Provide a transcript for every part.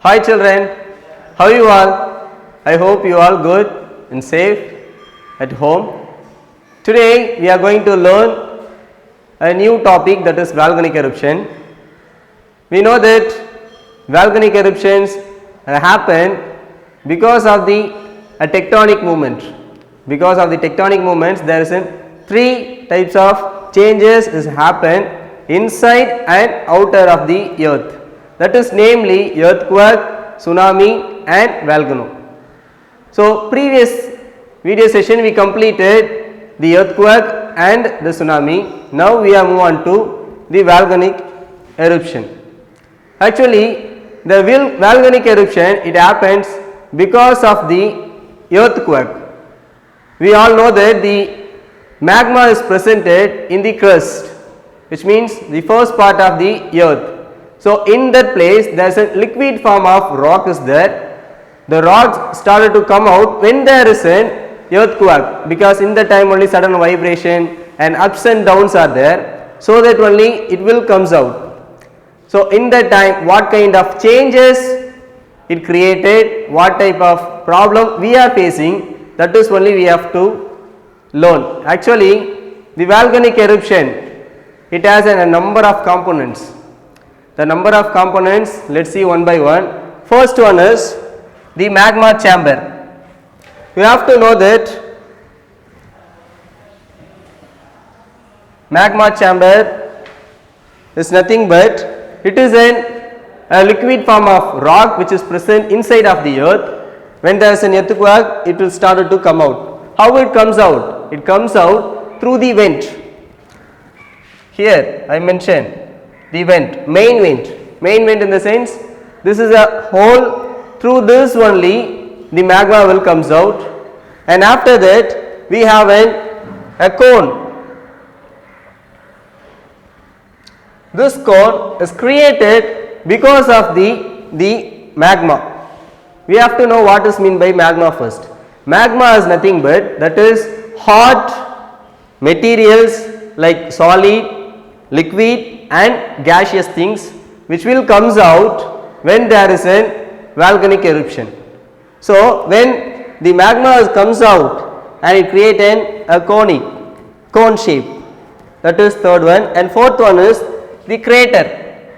Hi children, how are you all? I hope you all good and safe at home. Today we are going to learn a new topic, that is volcanic eruption. We know that volcanic eruptions happen because of the tectonic movement. Because of the tectonic movements, there is three types of changes is happen inside and outer of the earth. That is namely earthquake, tsunami and volcano. So previous video session we completed the earthquake and the tsunami. Now we are move on to the volcanic eruption. Actually the volcanic eruption, it happens because of the earthquake. We all know that the magma is presented in the crust, which means the first part of the earth. So in that place there is a liquid form of rock is there. The rocks started to come out when there is an earthquake, because in that time only sudden vibration and ups and downs are there, so that only it will comes out. So in that time what kind of changes it created, what type of problem we are facing, that is only we have to learn. Actually the volcanic eruption, it has a number of components. The number of components, let us see one by one. First one is the magma chamber. You have to know that magma chamber is nothing but it is a liquid form of rock which is present inside of the earth. When there is an earthquake, it will start to come out. How it comes out? It comes out through the vent. Here I mentioned the vent, main vent in the sense this is a hole, through this only the magma will comes out, and after that we have a cone. This cone is created because of the magma. We have to know what is meant by magma first. Magma is nothing but that is hot materials like solid, liquid and gaseous things which will comes out when there is a volcanic eruption. So when the magma comes out and it creates a cone shape, that is third one, and fourth one is the crater.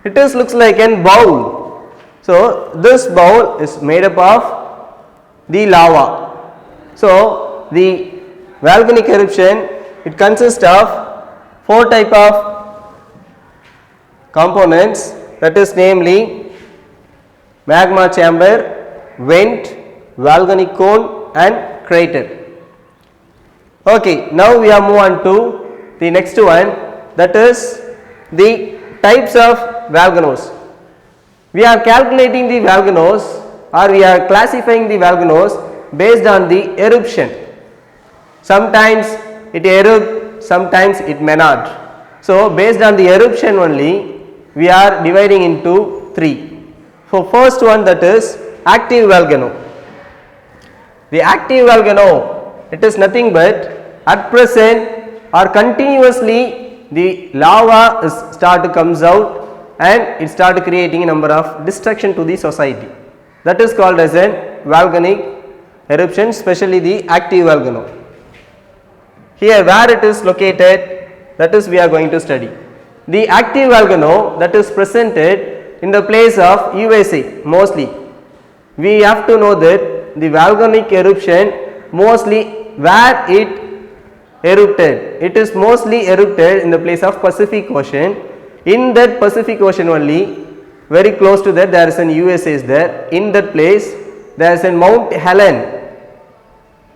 It is looks like a bowl. So this bowl is made up of the lava. So the volcanic eruption, it consists of four type of components, that is namely magma chamber, vent, volcanic cone and crater. Okay, now we are move on to the next one, that is the types of volcanoes. We are calculating the volcanoes, or we are classifying the volcanoes based on the eruption. Sometimes it erupts, sometimes it may not. So based on the eruption only we are dividing into three. For first one, that is active volcano. The active volcano, it is nothing but at present or continuously the lava is start comes out and it start creating a number of destruction to the society. That is called as a volcanic eruption, especially the active volcano. Here where it is located, that is we are going to study. The active volcano, that is presented in the place of USA mostly. We have to know that the volcanic eruption mostly where it erupted, it is mostly erupted in the place of Pacific Ocean. In that Pacific Ocean only, very close to that there is an USA is there. In that place there is a Mount Helen.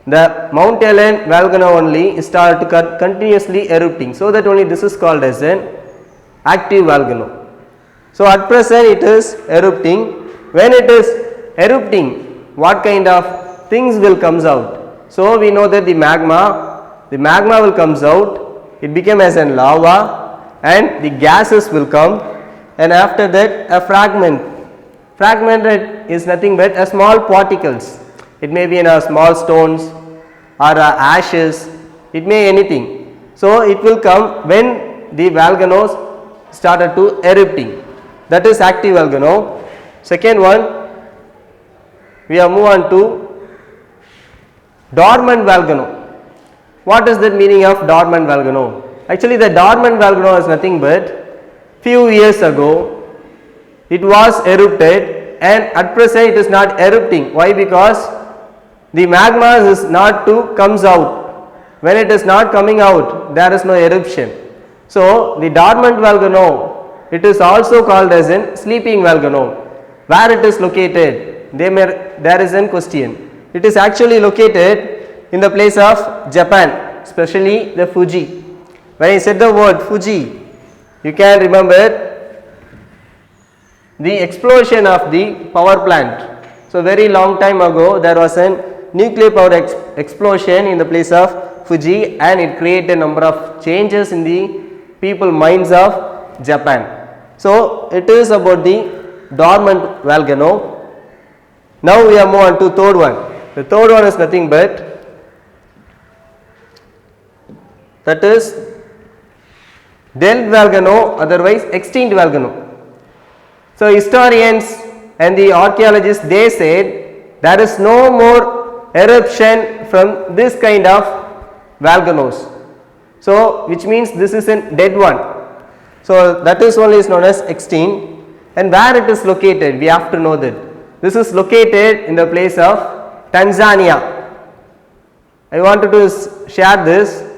The Mount Helen volcano only start continuously erupting, so that only this is called as an active volcano. So at present it is erupting. When it is erupting, what kind of things will comes out? So we know that the magma will comes out, it became as an lava and the gases will come, and after that a fragment is nothing but a small particles. It may be in a small stones or ashes, it may anything. So it will come when the volcanoes started to erupting. that is active volcano. Second one, we have move on to dormant volcano. What is the meaning of dormant volcano? Actually, the dormant volcano is nothing but few years ago it was erupted, and at present it is not erupting. Why? Because the magma is not to comes out. When it is not coming out, there is no eruption. So the dormant volcano, it is also called as a sleeping volcano. Where it is located? There is a question. It is actually located in the place of Japan, especially the Fuji. When I said the word Fuji, you can remember the explosion of the power plant. So very long time ago there was a nuclear power explosion in the place of Fuji, and it created a number of changes in the people minds of Japan. So it is about the dormant volcano. Now we are move on to third one. The third one is nothing but that is dead volcano, otherwise extinct volcano. So historians and the archaeologists, they said there is no more eruption from this kind of volcanoes. So which means this is a dead one. So that is only is known as extinct. And where it is located, we have to know that this is located in the place of Tanzania. I wanted to share this.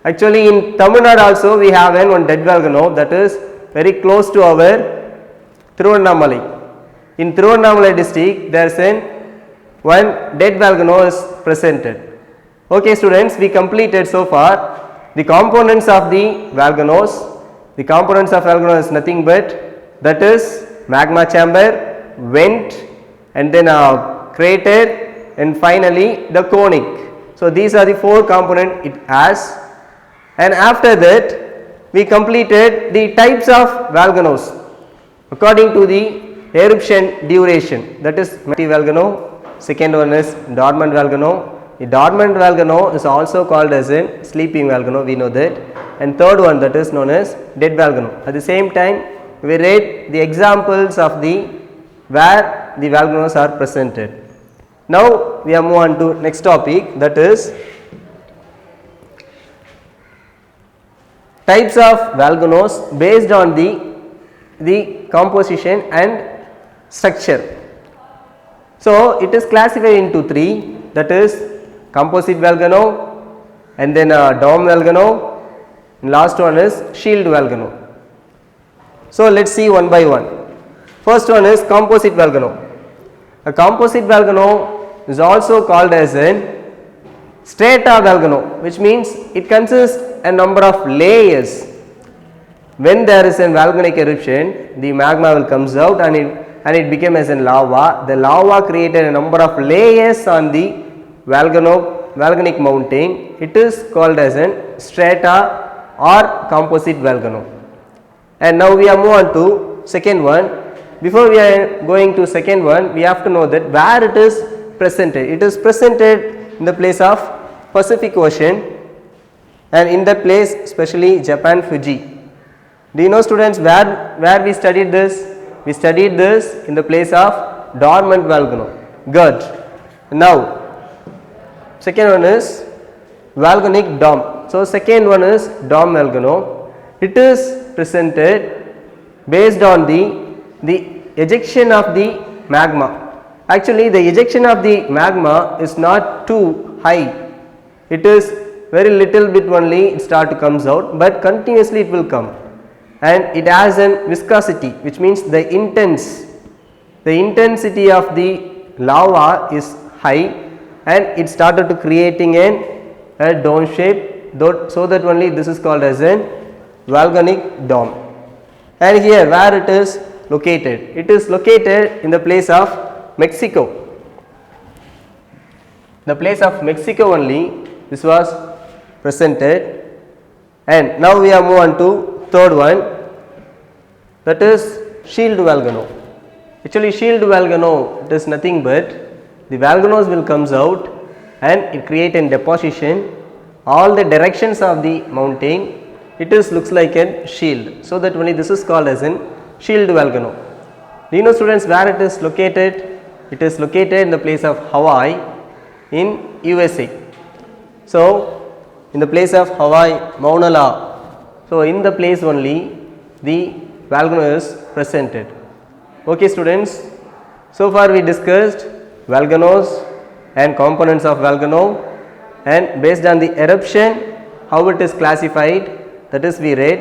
Actually in Tamil Nadu also we have one dead volcano that is very close to our Tiruvannamalai. In Tiruvannamalai district there is one dead volcano is presented. Okay students, we completed so far the components of the volcanoes. The components of volcano is nothing but that is magma chamber, vent, and then a crater, and finally the conic. So these are the four components it has. And after that we completed the types of volcanoes according to the eruption duration. That is active volcano. Second one is dormant volcano. The dormant volcano is also called as a sleeping volcano, we know that. And third one, that is known as dead volcano. At the same time we read the examples of the where the volcanoes are presented. Now we are move on to next topic, that is types of volcanoes based on the composition and structure. So it is classified into three, that is composite volcano, and then a dome volcano, and last one is shield volcano. So let us see one by one. First one is composite volcano. A composite volcano is also called as a strata volcano, which means it consists a number of layers. When there is a volcanic eruption, the magma will comes out and it became as a lava. The lava created a number of layers on the volcanic mountain. It is called as a strata or composite volcano. And now we are move on to second one. Before we are going to second one, we have to know that where it is presented. It is presented in the place of Pacific Ocean, and in that place especially Japan, Fuji. Do you know students where we studied this? We studied this in the place of dormant volcano. Good. Now second one is volcanic dome. So second one is dome volcano. It is presented based on the ejection of the magma. Actually the ejection of the magma is not too high. It is very little bit only it start to comes out, but continuously it will come, and it has a viscosity, which means the intensity of the lava is high, and it started to creating a dome shape, so that only this is called as a volcanic dome. And here where it is located? It is located in the place of Mexico. The place of Mexico only this was presented. And now we are move on to third one, that is shield volcano. Actually shield volcano, it is nothing but the volcanoes will comes out and it create a deposition all the directions of the mountain. It is looks like a shield, so that only this is called as an shield volcano. Do you know, students, where it is located? It is located in the place of Hawaii in USA. So, in the place of Hawaii, Mauna Loa. So, in the place only the volcano is presented. Okay, students. So far we discussed volcanoes and components of volcano, and based on the eruption how it is classified, that is we read,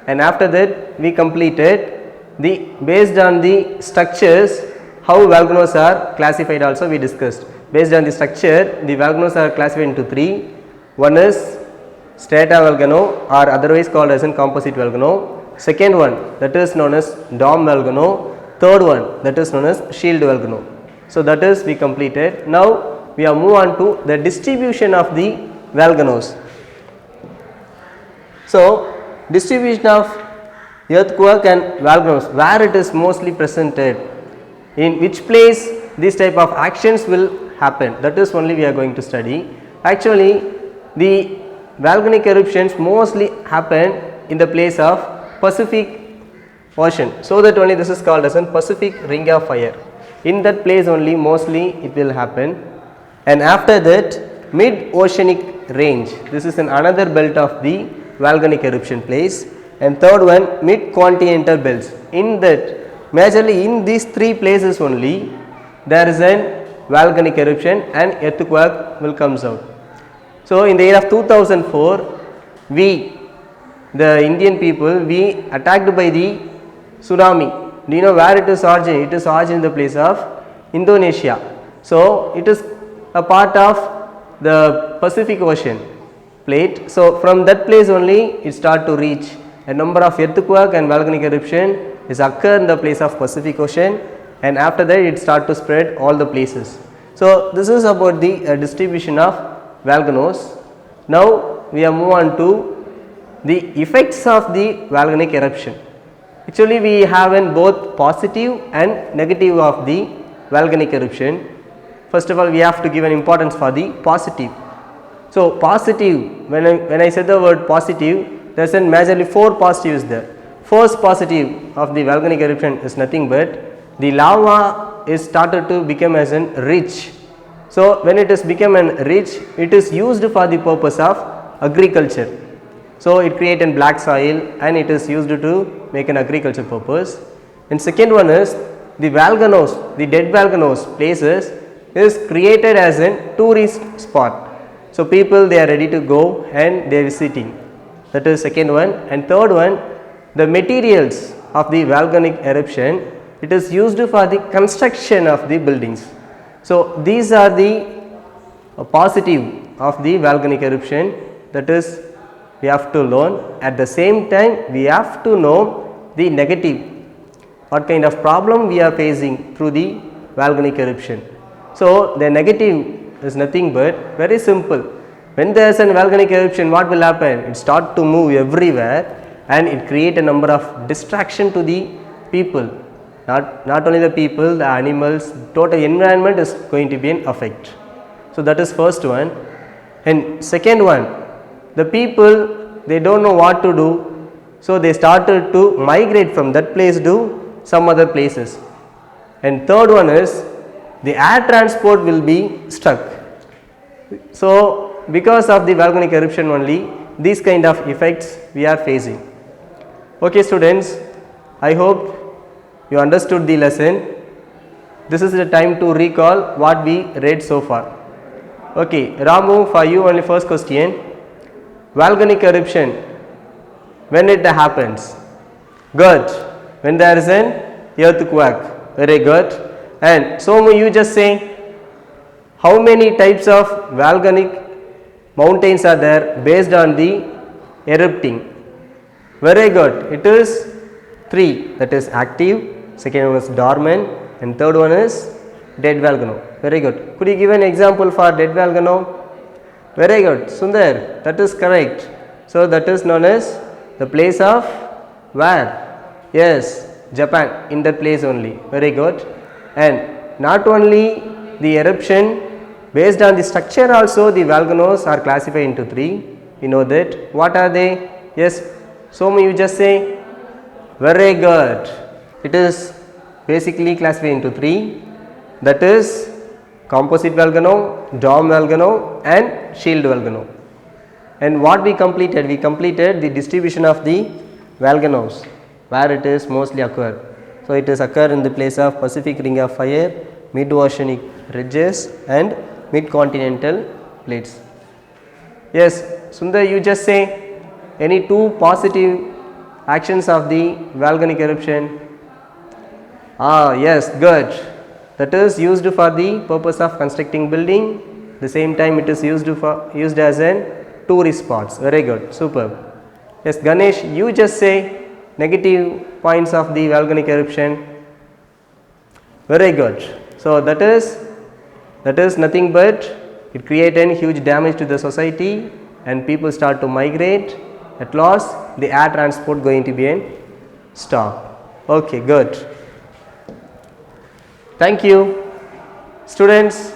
and after that we completed the based on the structures how volcanoes are classified also we discussed. Based on the structure, the volcanoes are classified into three. One is stratovolcano or otherwise called as a composite volcano. Second one, that is known as dome volcano. Third one, that is known as shield volcano. So that is we completed. Now we are move on to the distribution of the volcanoes. So distribution of earthquake and volcanoes, where it is mostly presented, in which place this type of actions will happen, that is only we are going to study. Actually the volcanic eruptions mostly happen in the place of Pacific Ocean, so that only this is called as a Pacific Ring of Fire. In that place only mostly it will happen, and after that mid-oceanic range, this is another belt of the volcanic eruption place, and third one mid-continental belts. In that majorly in these three places only there is an volcanic eruption and earthquake will comes out. So in the year of 2004 we, the Indian people, we attacked by the tsunami. Do you know where it is origin? It is origin in the place of Indonesia. So it is a part of the Pacific Ocean plate. So from that place only it start to reach a number of earthquake and volcanic eruption is occur in the place of Pacific Ocean, and after that it start to spread all the places. So this is about the distribution of volcanoes. Now we are move on to the effects of the volcanic eruption. Actually we have in both positive and negative of the volcanic eruption. First of all we have to give an importance for the positive. So positive, when I said the word positive, there is majorly four positives there. First positive of the volcanic eruption is nothing but the lava is started to become as an rich. So when it is become an rich, it is used for the purpose of agriculture. So it create a black soil and it is used to make an agriculture purpose. And second one is the volcanoes, the dead volcanoes places is created as a tourist spot. So people they are ready to go and they are visiting. That is second one. And third one, the materials of the volcanic eruption, it is used for the construction of the buildings. So these are the positive of the volcanic eruption, that is we have to learn. At the same time we have to know the negative, what kind of problem we are facing through the volcanic eruption. So the negative is nothing but very simple. When there is a volcanic eruption, what will happen? It start to move everywhere and it create a number of distraction to the people. Not only the people, the animals, total environment is going to be an effect. So that is first one. And second one, the people they don't know what to do, so they started to migrate from that place to some other places. And third one is the air transport will be stuck. So because of the volcanic eruption only these kind of effects we are facing. Okay students, I hope you understood the lesson. This is the time to recall what we read so far. Okay, Ramu, for you only first question. Volcanic eruption, when it happens? Good. When there is an earthquake. Very good. And so you just say how many types of volcanic mountains are there based on the erupting? Very good. It is 3, that is active, second one is dormant, and third one is dead volcano. Very good. Could you give an example for dead volcano? Very good. Sundar, that is correct. So that is known as the place of where? Yes, Japan, in that place only. Very good. And not only the eruption, based on the structure also the volcanoes are classified into 3. You know that. What are they? Yes, so you just say Very good. It is basically classified into three, that is composite volcano, dome volcano and shield volcano. And what we completed the distribution of the volcanoes where it is mostly occur. So, it is occur in the place of Pacific ring of fire, mid-oceanic ridges and mid-continental plates. Yes, Sundar, you just say any two positive actions of the volcanic eruption. Yes, good. That is used for the purpose of constructing building. The same time it is used as an tourist spots. Very good, superb. Yes, Ganesh, you just say negative points of the volcanic eruption. Very good. So that is nothing but it created huge damage to the society and people start to migrate. At last the air transport going to be in stop. Okay, good. Thank you. Students,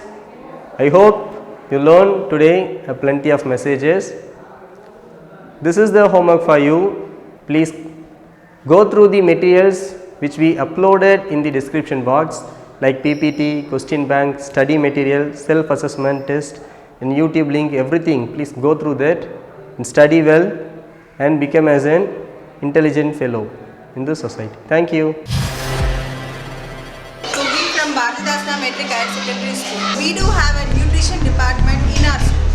I hope you learned today a plenty of messages. This is the homework for you. Please go through the materials which we uploaded in the description box like PPT, question bank, study material, self-assessment test and YouTube link, everything. Please go through that and study well and become as an intelligent fellow in the society. Thank you. From Bharatidasana Metric Higher Secondary School. We do have a nutrition department in our school.